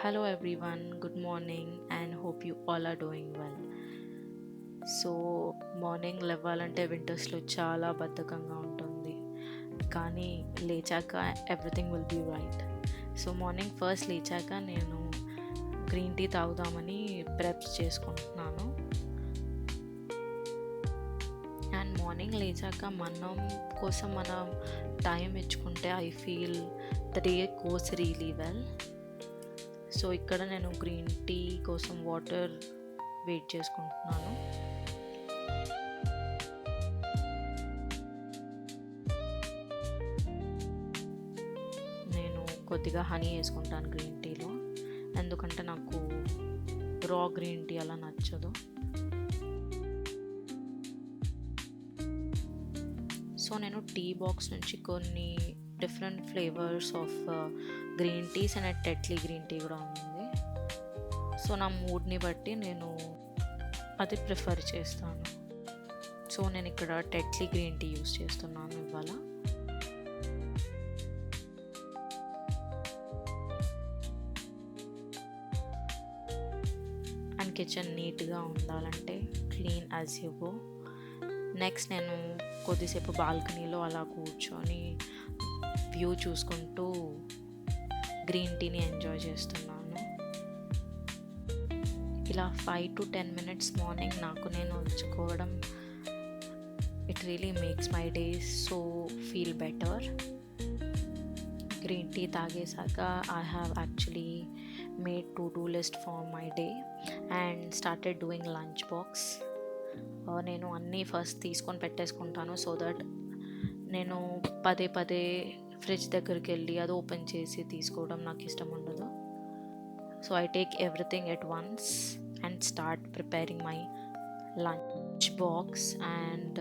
Hello everyone, good morning and hope you all are doing well. So morning లేవాలంటే వింటర్స్లో చాలా బద్ధకంగా ఉంటుంది, కానీ లేచాక everything will be right. So morning first లేచాక నేను గ్రీన్ టీ తాగుదామని ప్రెప్స్ చేసుకుంటున్నాను. అండ్ మార్నింగ్ లేచాక మనం కోసం మనం టైం ఇచ్చుకుంటే I feel the day goes really well. So ఇక్కడ నేను గ్రీన్ టీ కోసం వాటర్ వెయిట్ చేసుకుంటున్నాను. నేను కొద్దిగా హనీ వేసుకుంటాను గ్రీన్ టీలో, ఎందుకంటే నాకు రా గ్రీన్ టీ అలా నచ్చదు. సో నేను టీ బాక్స్ నుంచి కొన్ని different flavours of green teas and Tetley green tea కూడా ఉంది. సో నా మూడ్ని బట్టి నేను అది ప్రిఫర్ చేస్తాను. సో నేను ఇక్కడ టెట్లీ గ్రీన్ టీ యూస్ చేస్తున్నాను ఇవాళ. అండ్ కిచెన్ నీట్గా ఉండాలంటే clean as you go. Next నేను కొద్దిసేపు బాల్కనీలో అలా కూర్చొని వ్యూ చూసుకుంటూ గ్రీన్ టీని ఎంజాయ్ చేస్తున్నాను. ఇలా 5 to 10 minutes మార్నింగ్ నాకు నేను ఉంచుకోవడం, it really makes my day so feel better. Green tea తాగేసాక I have actually made to do list for my day and started doing lunch box. నేను అన్నీ ఫస్ట్ తీసుకొని పెట్టేసుకుంటాను, సో దట్ నేను పదే పదే ఫ్రిడ్జ్ దగ్గరికి వెళ్ళి అది ఓపెన్ చేసి తీసుకోవడం నాకు ఇష్టం ఉండదు. So I take everything at once and start preparing my lunch box. And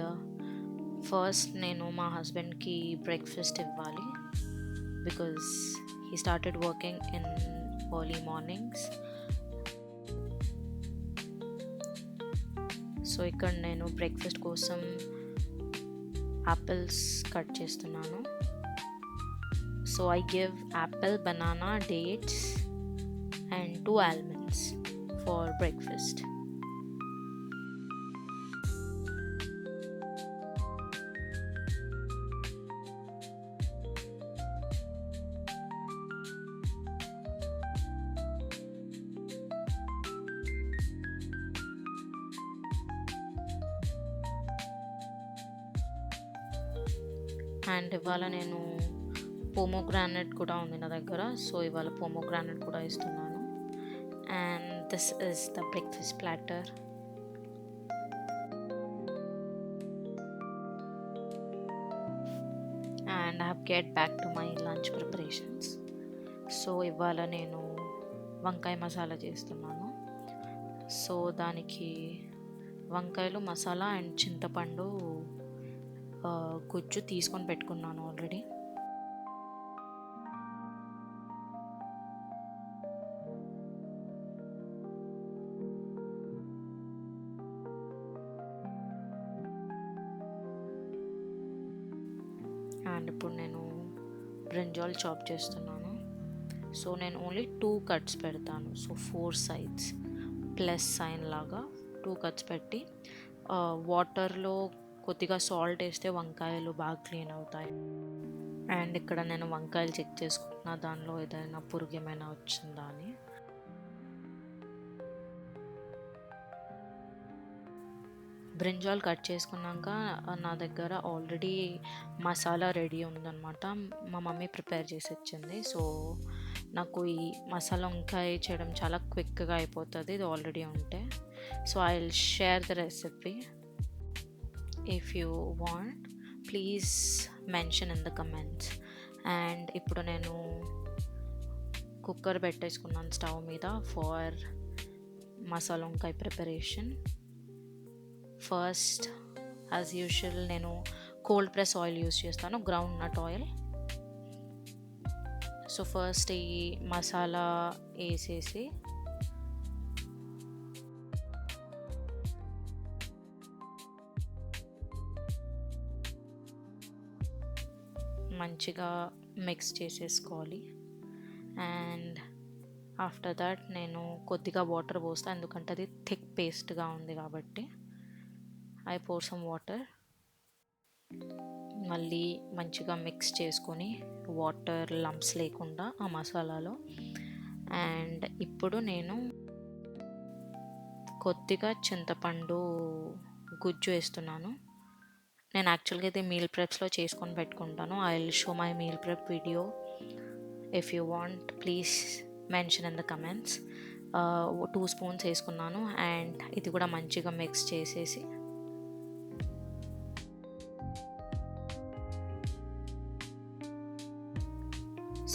first నేను మా హస్బెండ్కి బ్రేక్ఫాస్ట్ ఇవ్వాలి, because he started working in early mornings. So ఇక్కడ నేను బ్రేక్ఫాస్ట్ కోసం యాపిల్స్ కట్ చేస్తున్నాను. So I give Apple, banana, dates and 2 almonds for breakfast. And ఇవాళ నేను పోమోగ్రానైట్ కూడా ఉంది నా దగ్గర, సో ఇవాళ పోమోగ్రానైట్ కూడా ఇస్తున్నాను. And this is the breakfast platter. And I have get back to my lunch preparations. So ఇవాళ నేను వంకాయ మసాలా చేస్తున్నాను. సో దానికి వంకాయలు, మసాలా అండ్ చింతపండు గుజ్జు తీసుకొని పెట్టుకున్నాను ఆల్రెడీ. అండ్ ఇప్పుడు నేను బ్రింజాల్ చాప్ చేస్తున్నాను. సో నేను ఓన్లీ 2 cuts పెడతాను. సో 4 sides ప్లస్ సైన్ లాగా 2 cuts పెట్టి వాటర్లో కొద్దిగా సాల్ట్ వేస్తే వంకాయలు బాగా క్లీన్ అవుతాయి. అండ్ ఇక్కడ నేను వంకాయలు చెక్ చేసుకుంటున్నా, దానిలో ఏదైనా పురుగు ఏమైనా వచ్చిందా అని. బ్రింజాల్ కట్ చేసుకున్నాక నా దగ్గర ఆల్రెడీ మసాలా రెడీ ఉందన్నమాట, మా మమ్మీ ప్రిపేర్ చేసి ఇచ్చింది. సో నాకు ఈ మసాలా వంకాయ చేయడం చాలా క్విక్గా అయిపోతుంది ఇది ఆల్రెడీ ఉంటే. So I will share the recipe. If you want please mention in the comments. And ఇప్పుడు నేను కుక్కర్ పెట్టేసుకున్నాను స్టవ్ మీద for masala vankaya preparation. First as usual నేను కోల్డ్ ప్రెస్ ఆయిల్ యూస్ చేస్తాను, groundnut oil. So first ఈ మసాలా వేసేసి మంచిగా mix చేసేసుకోవాలి. అండ్ ఆఫ్టర్ దట్ నేను కొద్దిగా వాటర్ పోస్తాను, ఎందుకంటే అది థిక్ పేస్ట్గా ఉంది కాబట్టి. I pour some water. మళ్ళీ మంచిగా మిక్స్ చేసుకొని, వాటర్ లంప్స్ లేకుండా ఆ మసాలాలో. అండ్ ఇప్పుడు నేను కొద్దిగా చింతపండు గుజ్జు వేస్తున్నాను. నేను యాక్చువల్గా అయితే మీల్ ప్రెప్స్లో చేసుకొని పెట్టుకుంటాను. I will show my meal prep video. If you want please mention in the comments. 2 spoons వేసుకున్నాను. అండ్ ఇది కూడా మంచిగా మిక్స్ చేసేసి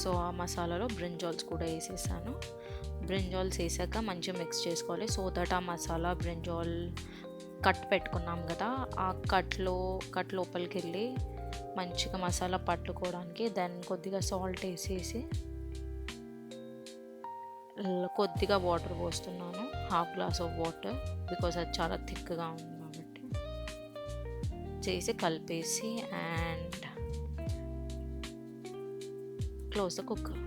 సో ఆ మసాలాలో బ్రింజాల్స్ కూడా వేసేసాను. బ్రింజాల్స్ వేసాక మంచిగా మిక్స్ చేసుకోవాలి, సో దట్ ఆ మసాలా బ్రింజాల్ కట్ పెట్టుకున్నాం కదా, ఆ కట్ లోపలికి వెళ్ళి మంచిగా మసాలా పట్టుకోవడానికి. దెన్ కొద్దిగా సాల్ట్ వేసేసి కొద్దిగా వాటర్ పోస్తున్నాను, 1/2 గ్లాస్ ఆఫ్ వాటర్, బికాజ్ అది చాలా థిక్గా ఉంది కాబట్టి. చేసి కలిపేసి and close the cooker.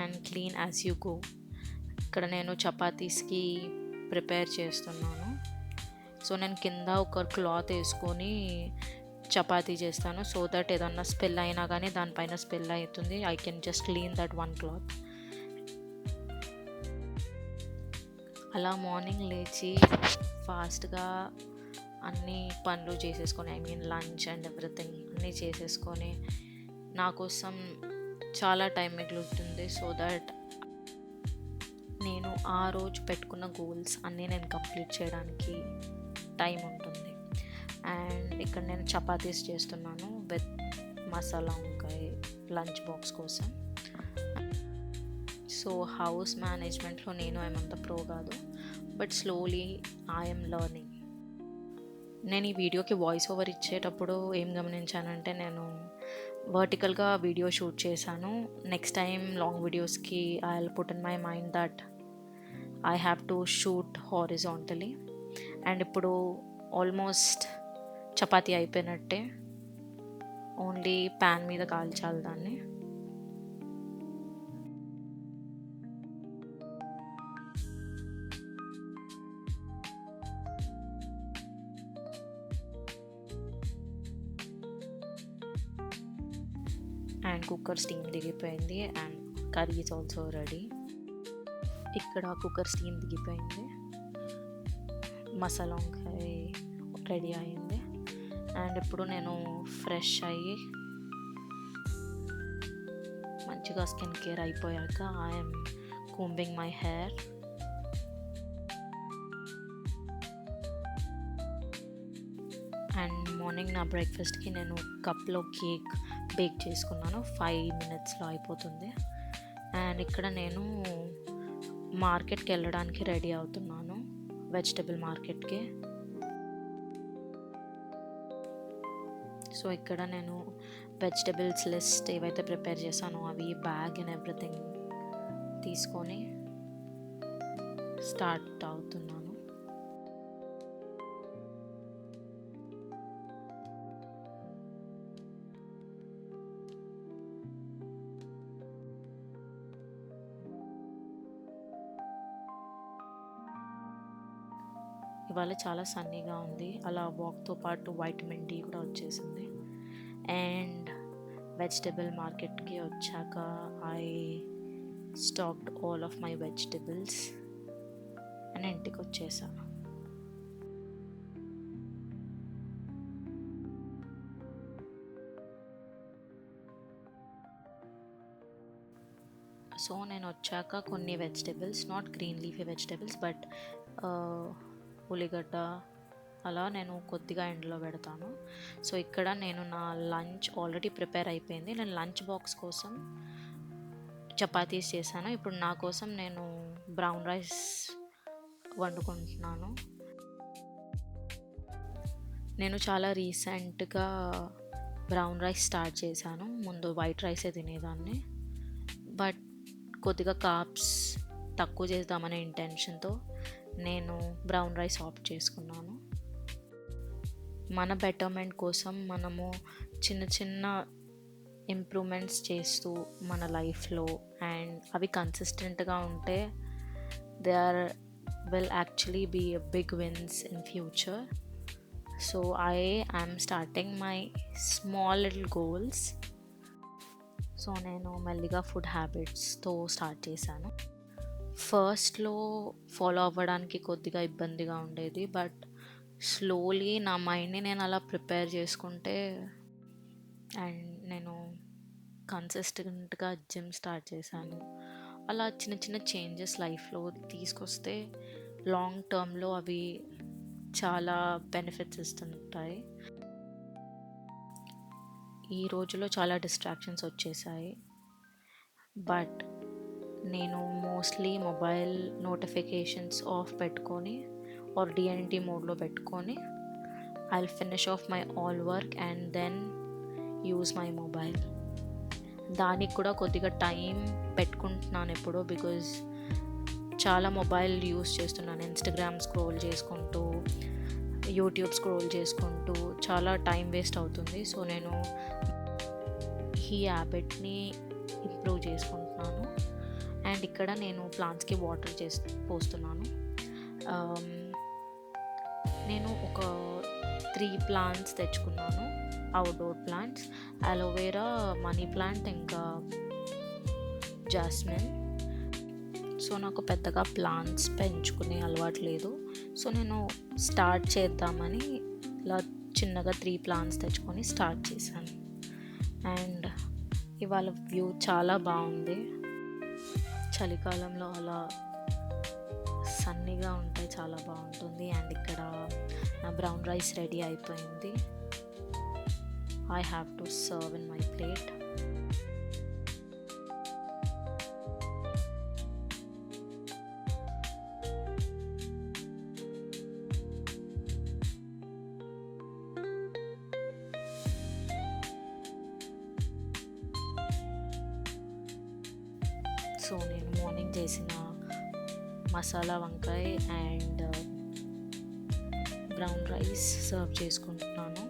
And clean as you go. ఇక్కడ నేను చపాతీస్కి ప్రిపేర్ చేస్తున్నాను. సో నేను కింద ఒక క్లాత్ వేసుకొని చపాతీ చేస్తాను, సో దట్ ఏదన్నా స్పెల్ అయినా కానీ దానిపైన స్పెల్ అవుతుంది. I can just clean that one cloth. అలా మార్నింగ్ లేచి ఫాస్ట్గా అన్ని పనులు చేసేసుకొని, I mean lunch and everything అన్నీ చేసేసుకొని, నా కోసం చాలా టైం మిగులుతుంది. సో దట్ నేను ఆ రోజు పెట్టుకున్న గోల్స్ అన్నీ నేను కంప్లీట్ చేయడానికి టైం ఉంటుంది. అండ్ ఇక్కడ నేను చపాతీస్ చేస్తున్నాను విత్ మసాలా వంకాయ లంచ్ బాక్స్ కోసం. సో హౌస్ మేనేజ్మెంట్లో నేను ఏమంత ప్రో కాదు, బట్ స్లోలీ ఐఎమ్ లెర్నింగ్. నేను ఈ వీడియోకి వాయిస్ ఓవర్ ఇచ్చేటప్పుడు ఏం గమనించానంటే, నేను వర్టికల్గా వీడియో షూట్ చేశాను. నెక్స్ట్ టైం లాంగ్ వీడియోస్కి I will put in my mind that I have to shoot horizontally. And ఇప్పుడు ఆల్మోస్ట్ చపాతీ అయిపోయినట్టే, ఓన్లీ ప్యాన్ మీద కాల్చాలి దాన్ని. అండ్ కుక్కర్ స్టీమ్ దిగిపోయింది and curry is also ready. ఇక్కడ కుక్కర్ స్టీమ్ దిగిపోయింది, మసాలా వంకాయ రెడీ అయింది. అండ్ ఇప్పుడు నేను ఫ్రెష్ అయ్యి మంచిగా స్కిన్ కేర్ అయిపోయాక I'm combing my hair. And morning నా బ్రేక్ఫాస్ట్కి నేను కప్లో కేక్ బేక్ చేసుకున్నాను, 5 minutesలో అయిపోతుంది. అండ్ ఇక్కడ నేను మార్కెట్కి వెళ్ళడానికి రెడీ అవుతున్నాను, వెజిటబుల్ మార్కెట్కి. సో ఇక్కడ నేను వెజిటబుల్స్ లిస్ట్ ఏవైతే ప్రిపేర్ చేశానో అవి, బ్యాగ్ అండ్ ఎవ్రీథింగ్ తీసుకొని స్టార్ట్ అవుతున్నాను. ఇవాళ చాలా సన్నీగా ఉంది, అలా వాక్తో పాటు వైటమిన్ డి కూడా వచ్చేసింది. అండ్ వెజిటబుల్ మార్కెట్కి వచ్చాక I stacked all of my vegetables and ఇంటికి వచ్చేసా. సో నేను వచ్చాక కొన్ని vegetables, not green leafy vegetables but ఉల్లిగడ్డ అలా నేను కొద్దిగా ఎండలో పెడతాను. సో ఇక్కడ నేను నా లంచ్ ఆల్రెడీ ప్రిపేర్ అయిపోయింది. నేను లంచ్ బాక్స్ కోసం చపాతీస్ చేశాను. ఇప్పుడు నా కోసం నేను బ్రౌన్ రైస్ వండుకుంటున్నాను. నేను చాలా రీసెంట్గా బ్రౌన్ రైస్ స్టార్ట్ చేశాను, ముందు వైట్ రైసే తినేదాన్ని. బట్ కొద్దిగా కార్బ్స్ తక్కువ చేద్దామనే ఇంటెన్షన్తో నేను బ్రౌన్ రైస్ ఆప్ట్ చేసుకున్నాను. మన బెటర్మెంట్ కోసం మనము చిన్న చిన్న ఇంప్రూవ్మెంట్స్ చేస్తూ మన లైఫ్లో, అండ్ అవి కన్సిస్టెంట్గా ఉంటే they are will actually be big wins in future. So I am starting my small little goals. So నేను మెల్లిగా ఫుడ్ హ్యాబిట్స్తో స్టార్ట్ చేశాను. ఫస్ట్లో ఫాలో అవ్వడానికి కొద్దిగా ఇబ్బందిగా ఉండేది, బట్ స్లోలీ నా మైండ్ని నేను అలా ప్రిపేర్ చేసుకుంటే, అండ్ నేను కన్సిస్టెంట్గా జిమ్ స్టార్ట్ చేశాను. అలా చిన్న చిన్న చేంజెస్ లైఫ్లో తీసుకొస్తే లాంగ్ టర్మ్లో అవి చాలా బెనిఫిట్స్ ఇస్తుంటాయి. ఈ రోజులో చాలా డిస్ట్రాక్షన్స్ వచ్చేసాయి, బట్ నేను మోస్ట్లీ మొబైల్ నోటిఫికేషన్స్ ఆఫ్ పెట్టుకొని ఆర్ డిఎన్టీ మోడ్లో పెట్టుకొని I will finish off my all work and then use my mobile. దానికి కూడా కొద్దిగా టైం పెట్టుకుంటున్నాను ఎప్పుడో, బికాజ్ చాలా మొబైల్ యూస్ చేస్తున్నాను. ఇన్స్టాగ్రామ్ స్క్రోల్ చేసుకుంటూ, యూట్యూబ్ స్క్రోల్ చేసుకుంటూ చాలా టైం వేస్ట్ అవుతుంది. సో నేను ఈ హ్యాబిట్ని ఇంప్రూవ్ చేసుకుంటున్నాను. అండ్ ఇక్కడ నేను ప్లాంట్స్కి వాటర్ పోస్తున్నాను. నేను ఒక 3 ప్లాంట్స్ తెచ్చుకున్నాను, outdoor plants, aloe vera, money plant, ఇంకా జాస్మిన్. సో నాకు పెద్దగా ప్లాంట్స్ పెంచుకునే అలవాటు లేదు. సో నేను స్టార్ట్ చేద్దామని ఇలా చిన్నగా 3 ప్లాంట్స్ తెచ్చుకొని స్టార్ట్ చేశాను. అండ్ ఇవాళ వ్యూ చాలా బాగుంది. చలికాలంలో అలా సన్నీగా ఉంటే చాలా బాగుంటుంది. అండ్ ఇక్కడ నా బ్రౌన్ రైస్ రెడీ అయిపోయింది. I have to serve in my plate. So నేను మార్నింగ్ చేసిన మసాలా వంకాయ అండ్ బ్రౌన్ రైస్ సర్వ్ చేసుకుంటున్నాను.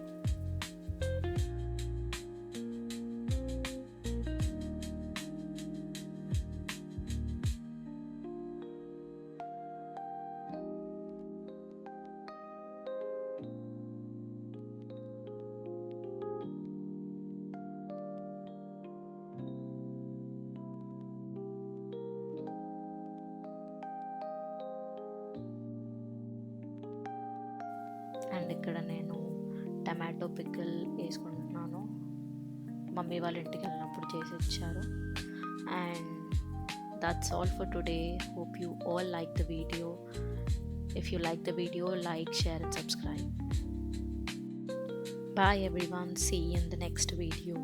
అండ్ ఇక్కడ నేను టమాటో పికిల్ వేసుకుంటున్నాను. మమ్మీ వాళ్ళ ఇంటికి వెళ్ళినప్పుడు చేసి ఇచ్చారు. And that's all for today. Hope you all like the video. If you like the video, like, share and subscribe. Bye everyone. See you in the next video.